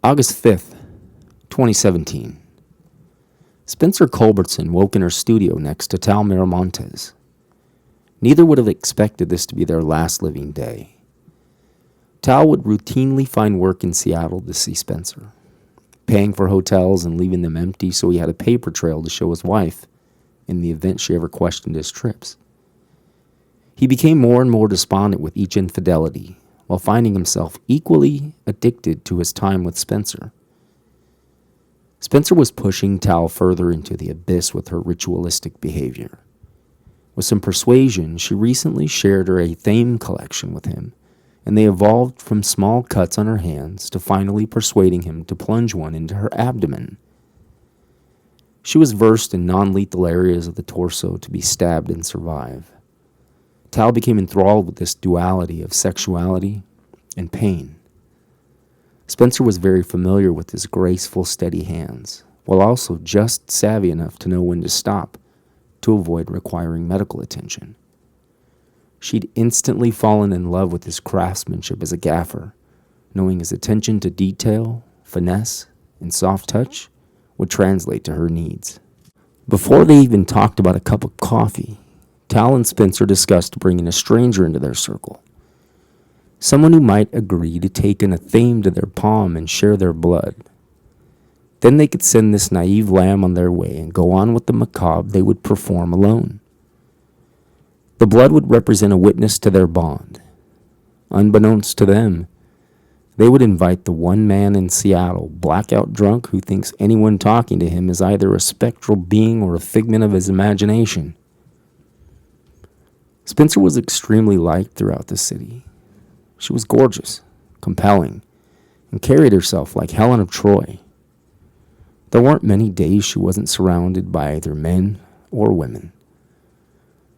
August 5th, 2017. Spencer Culbertson woke in her studio next to Tal Miramontes. Neither would have expected this to be their last living day. Tal would routinely find work in Seattle to see Spencer, paying for hotels and leaving them empty so he had a paper trail to show his wife in the event she ever questioned his trips. He became more and more despondent with each infidelity, while finding himself equally addicted to his time with Spencer. Spencer was pushing Tal further into the abyss with her ritualistic behavior. With some persuasion, she recently shared her Athame collection with him, and they evolved from small cuts on her hands to finally persuading him to plunge one into her abdomen. She was versed in non-lethal areas of the torso to be stabbed and survive. Tal became enthralled with this duality of sexuality and pain. Spencer was very familiar with his graceful, steady hands, while also just savvy enough to know when to stop to avoid requiring medical attention. She'd instantly fallen in love with his craftsmanship as a gaffer, knowing his attention to detail, finesse, and soft touch would translate to her needs. Before they even talked about a cup of coffee, Tal and Spencer discussed bringing a stranger into their circle, someone who might agree to take an Athame to their palm and share their blood. Then they could send this naive lamb on their way and go on with the macabre they would perform alone. The blood would represent a witness to their bond. Unbeknownst to them, they would invite the one man in Seattle, blackout drunk, who thinks anyone talking to him is either a spectral being or a figment of his imagination. Spencer was extremely liked throughout the city. She was gorgeous, compelling, and carried herself like Helen of Troy. There weren't many days she wasn't surrounded by either men or women.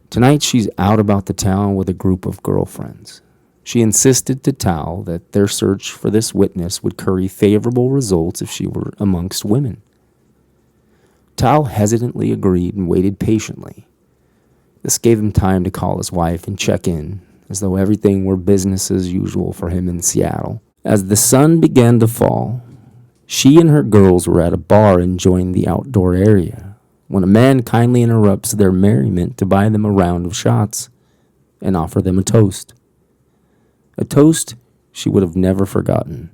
Tonight she's out about the town with a group of girlfriends. She insisted to Tal that their search for this witness would curry favorable results if she were amongst women. Tal hesitantly agreed and waited patiently. This gave him time to call his wife and check in, as though everything were business as usual for him in Seattle. As the sun began to fall, she and her girls were at a bar enjoying the outdoor area, when a man kindly interrupts their merriment to buy them a round of shots and offer them a toast. A toast she would have never forgotten.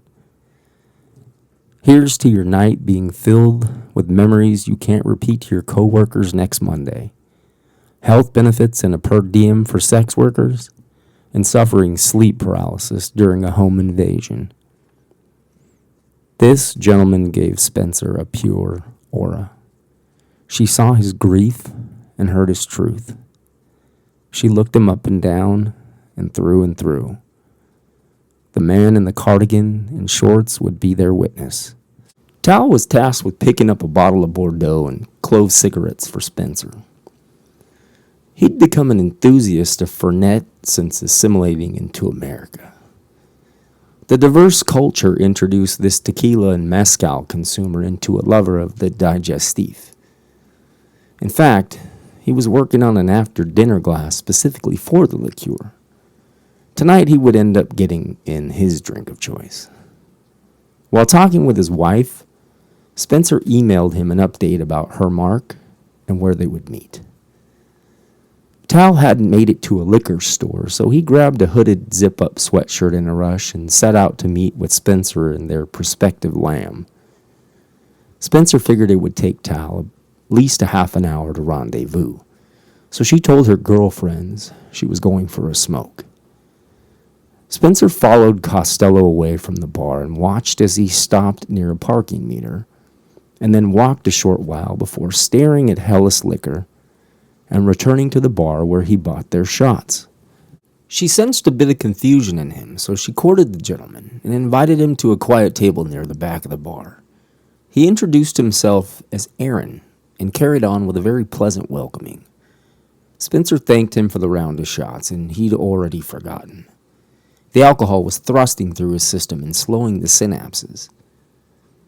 Here's to your night being filled with memories you can't repeat to your coworkers next Monday. Health benefits and a per diem for sex workers, and suffering sleep paralysis during a home invasion. This gentleman gave Spencer a pure aura. She saw his grief and heard his truth. She looked him up and down and through and through. The man in the cardigan and shorts would be their witness. Tal was tasked with picking up a bottle of Bordeaux and clove cigarettes for Spencer. He'd become an enthusiast of Fernet since assimilating into America. The diverse culture introduced this tequila and mezcal consumer into a lover of the digestif. In fact, he was working on an after-dinner glass specifically for the liqueur. Tonight he would end up getting in his drink of choice. While talking with his wife, Spencer emailed him an update about her mark and where they would meet. Tal hadn't made it to a liquor store, so he grabbed a hooded zip-up sweatshirt in a rush and set out to meet with Spencer and their prospective lamb. Spencer figured it would take Tal at least a half an hour to rendezvous, so she told her girlfriends she was going for a smoke. Spencer followed Costello away from the bar and watched as he stopped near a parking meter, and then walked a short while before staring at Hellas Liquor and returning to the bar where he bought their shots. She sensed a bit of confusion in him, so she courted the gentleman and invited him to a quiet table near the back of the bar. He introduced himself as Aaron and carried on with a very pleasant welcoming. Spencer thanked him for the round of shots, and he'd already forgotten. The alcohol was thrusting through his system and slowing the synapses.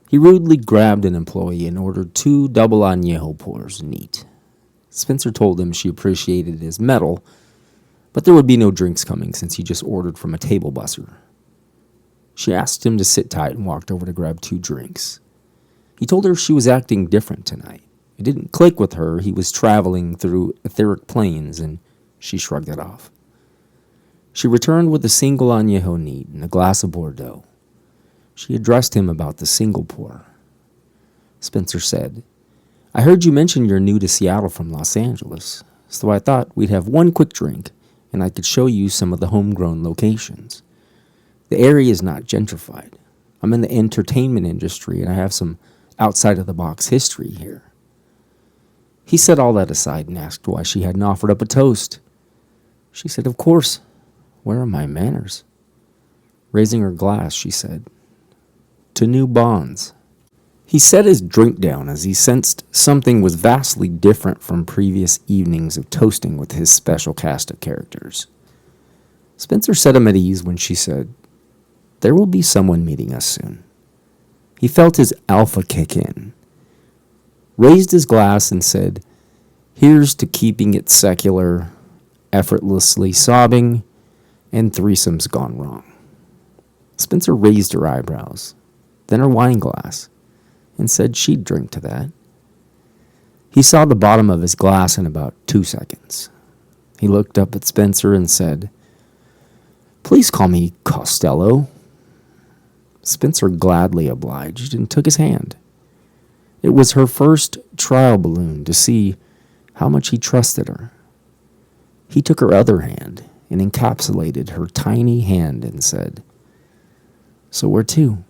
He rudely grabbed an employee and ordered 2 double añejo pours neat. Spencer told him she appreciated his mettle, but there would be no drinks coming since he just ordered from a table busser. She asked him to sit tight and walked over to grab 2 drinks. He told her she was acting different tonight. It didn't click with her. He was traveling through etheric planes, and she shrugged it off. She returned with a single añejo neat and a glass of Bordeaux. She addressed him about the single pour. Spencer said, "I heard you mention you're new to Seattle from Los Angeles, so I thought we'd have one quick drink, and I could show you some of the homegrown locations. The area is not gentrified. I'm in the entertainment industry, and I have some outside-of-the-box history here." He set all that aside and asked why she hadn't offered up a toast. She said, "Of course. Where are my manners?" Raising her glass, she said, "To new bonds." He set his drink down as he sensed something was vastly different from previous evenings of toasting with his special cast of characters. Spencer set him at ease when she said, "There will be someone meeting us soon." He felt his alpha kick in, raised his glass and said, "Here's to keeping it secular, effortlessly sobbing, and threesomes gone wrong." Spencer raised her eyebrows, then her wine glass, and said she'd drink to that. He saw the bottom of his glass in about 2 seconds. He looked up at Spencer and said, "Please call me Costello." Spencer gladly obliged and took his hand. It was her first trial balloon to see how much he trusted her. He took her other hand and encapsulated her tiny hand and said, "So where to?"